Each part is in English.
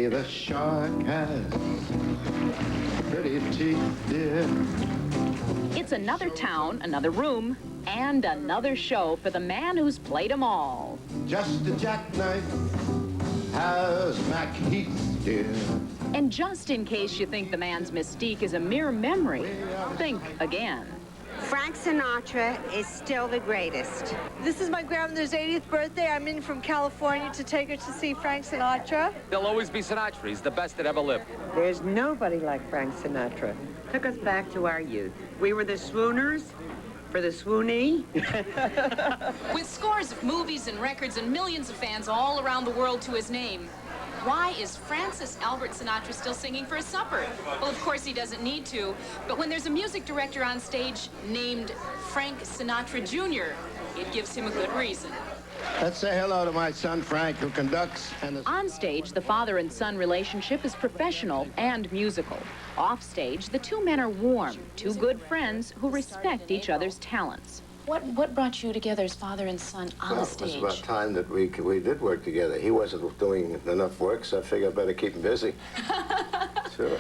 say the shark has pretty teeth, dear. It's another town, another room, and another show for the man who's played them all. Just a jackknife has Mac Heath, dear. And just in case you think the man's mystique is a mere memory, think again. Frank Sinatra is still the greatest. This is my grandmother's 80th birthday. I'm in from California to take her to see Frank Sinatra. There'll always be Sinatra. He's the best that ever lived. There's nobody like Frank Sinatra. Took us back to our youth. We were the swooners for the swoonee. With scores of movies and records and millions of fans all around the world to his name, why is Francis Albert Sinatra still singing for his supper? Well, of course he doesn't need to, but when there's a music director on stage named Frank Sinatra Jr., it gives him a good reason. Let's say hello to my son, Frank, who conducts and is... On stage, the father and son relationship is professional and musical. Off stage, the two men are warm, two good friends who respect each other's talents. What brought you together as father and son on the stage? It was about time that we did work together. He wasn't doing enough work, so I figured I'd better keep him busy. Sure.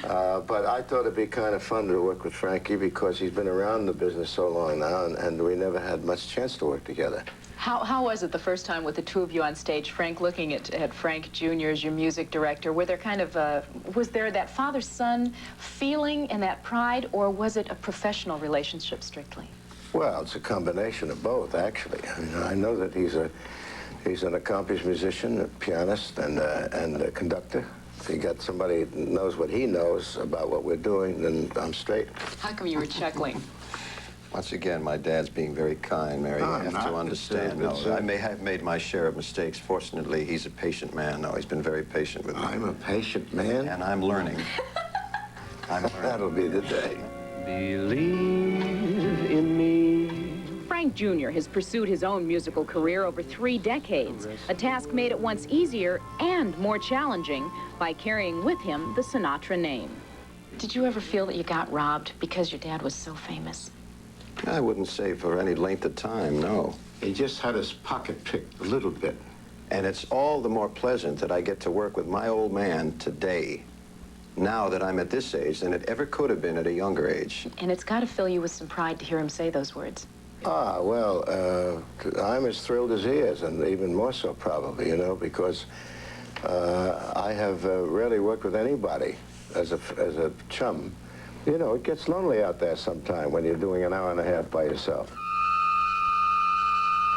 But I thought it'd be kind of fun to work with Frankie because he's been around the business so long now, and we never had much chance to work together. How was it the first time with the two of you on stage, Frank looking at Frank Jr. as your music director? Were there kind of was there that father-son feeling and that pride, or was it a professional relationship strictly? Well, it's a combination of both, actually. I mean, I know that he's an accomplished musician, a pianist, and a conductor. If you got somebody that knows what he knows about what we're doing, then I'm straight. How come you were chuckling? Once again, my dad's being very kind, Mary. You have to understand. I may have made my share of mistakes. Fortunately, he's a patient man. No, he's been very patient with me. I'm a patient man? And I'm learning. That'll be the day. Believe in me. Frank Jr. has pursued his own musical career over 3 decades, a task made at once easier and more challenging by carrying with him the Sinatra name. Did you ever feel that you got robbed because your dad was so famous? I wouldn't say for any length of time, no. He just had his pocket picked a little bit. And it's all the more pleasant that I get to work with my old man today, now that I'm at this age, than it ever could have been at a younger age. And it's got to fill you with some pride to hear him say those words. Ah, well, I'm as thrilled as he is, and even more so probably, you know, because I have rarely worked with anybody as a chum. You know, it gets lonely out there sometime when you're doing an hour and a half by yourself.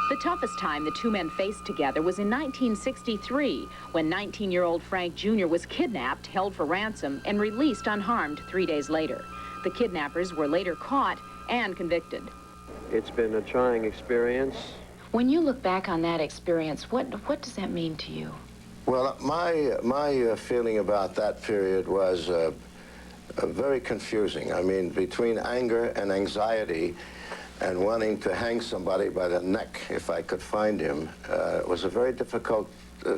The toughest time the two men faced together was in 1963, when 19-year-old Frank Jr. was kidnapped, held for ransom, and released unharmed 3 days later. The kidnappers were later caught and convicted. It's been a trying experience. When you look back on that experience, what does that mean to you? Well, my feeling about that period was very confusing. I mean, between anger and anxiety and wanting to hang somebody by the neck if I could find him, it was a very difficult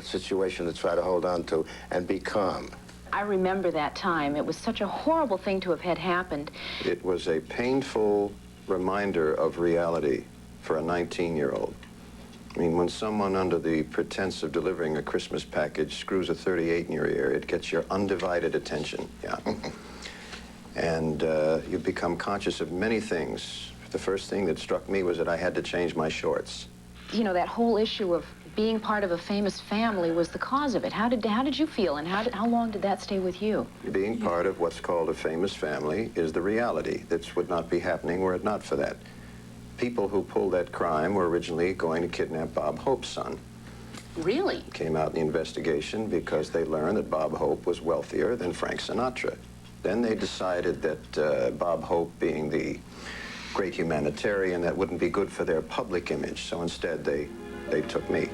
situation to try to hold on to and be calm. I remember that time. It was such a horrible thing to have had happened. It was a painful reminder of reality for a 19-year-old. I mean, when someone under the pretense of delivering a Christmas package screws a .38 in your ear, it gets your undivided attention, yeah. And you become conscious of many things. The first thing that struck me was that I had to change my shorts. You know, that whole issue of being part of a famous family was the cause of it. How did you feel, and how long did that stay with you? Being part of what's called a famous family is the reality. This would not be happening were it not for that. People who pulled that crime were originally going to kidnap Bob Hope's son. Really? Came out in the investigation because they learned that Bob Hope was wealthier than Frank Sinatra. Then they decided that Bob Hope, being the great humanitarian, that wouldn't be good for their public image, so instead they took me.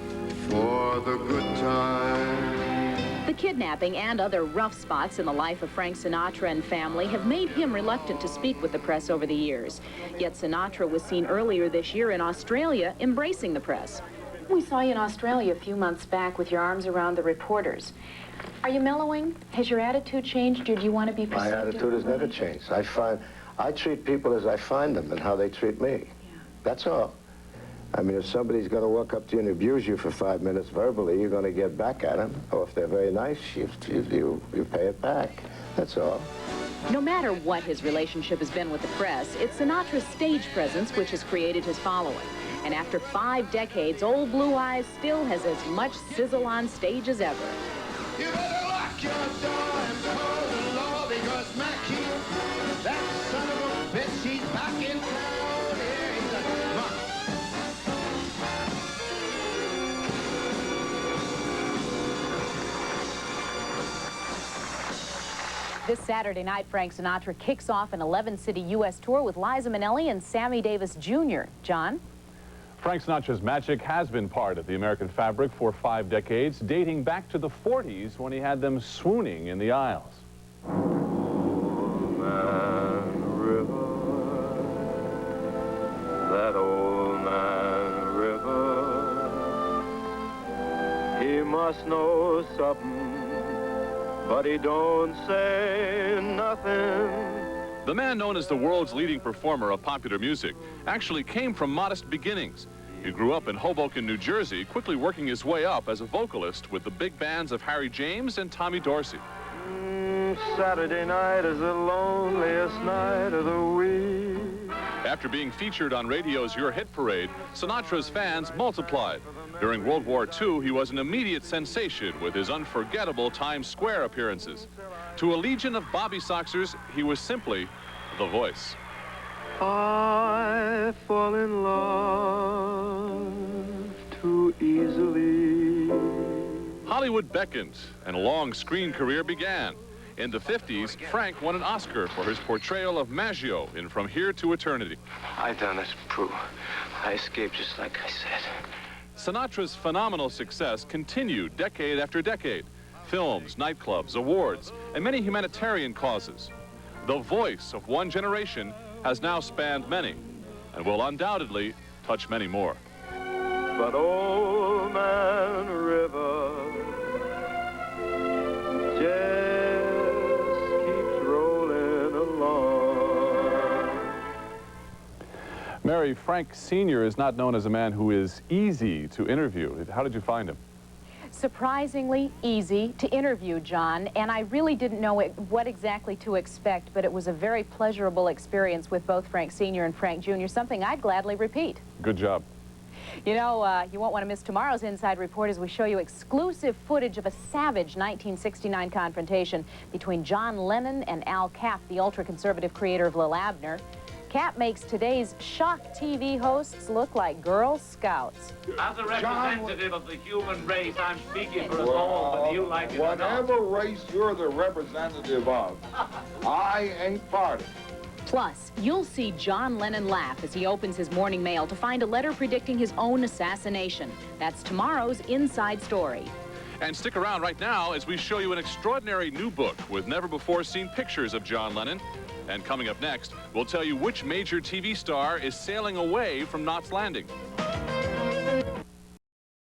For the good time. The kidnapping and other rough spots in the life of Frank Sinatra and family have made him reluctant to speak with the press over the years. Yet Sinatra was seen earlier this year in Australia embracing the press. We saw you in Australia a few months back with your arms around the reporters. Are you mellowing? Has your attitude changed, or do you want to be perceived? My attitude has never changed. I treat people as I find them and how they treat me. Yeah. That's all. I mean, if somebody's going to walk up to you and abuse you for 5 minutes verbally, you're going to get back at them. Or if they're very nice, you pay it back. That's all. No matter what his relationship has been with the press, it's Sinatra's stage presence which has created his following. And after 5 decades, Old Blue Eyes still has as much sizzle on stage as ever. You better lock your door and call the law, because Mackie, that son of a bitch, he's back in town. Here he does. Come on. This Saturday night, Frank Sinatra kicks off an 11-city U.S. tour with Liza Minnelli and Sammy Davis Jr. John? Frank Sinatra's magic has been part of the American fabric for 5 decades, dating back to the 40s when he had them swooning in the aisles. Old Man River, that old man River, he must know something, but he don't say nothing. The man known as the world's leading performer of popular music actually came from modest beginnings. He grew up in Hoboken, New Jersey, quickly working his way up as a vocalist with the big bands of Harry James and Tommy Dorsey. Saturday night is the loneliest night of the week. After being featured on radio's Your Hit Parade, Sinatra's fans multiplied. During World War II, he was an immediate sensation with his unforgettable Times Square appearances. To a legion of Bobby Soxers, he was simply the voice. I fall in love too easily. Hollywood beckoned, and a long screen career began. In the 50s, Frank won an Oscar for his portrayal of Maggio in From Here to Eternity. I done it, Prue. I escaped just like I said. Sinatra's phenomenal success continued decade after decade. Films, nightclubs, awards, and many humanitarian causes. The voice of one generation has now spanned many, and will undoubtedly touch many more. But Old Man River just keeps rolling along. Mary, Frank Sr. is not known as a man who is easy to interview. How did you find him? Surprisingly easy to interview, John, and I really didn't know what exactly to expect, but it was a very pleasurable experience with both Frank Sr. and Frank Jr., something I'd gladly repeat. Good job. You know, you won't want to miss tomorrow's Inside Report as we show you exclusive footage of a savage 1969 confrontation between John Lennon and Al Capp, the ultra-conservative creator of Lil Abner. Capp makes today's shock TV hosts look like Girl Scouts. As a representative of the human race, I'm speaking for us all, whether you like it or not. Whatever race you're the representative of, I ain't part of it. Plus, you'll see John Lennon laugh as he opens his morning mail to find a letter predicting his own assassination. That's tomorrow's Inside Story. And stick around right now as we show you an extraordinary new book with never-before-seen pictures of John Lennon. And coming up next, we'll tell you which major TV star is sailing away from Knots Landing.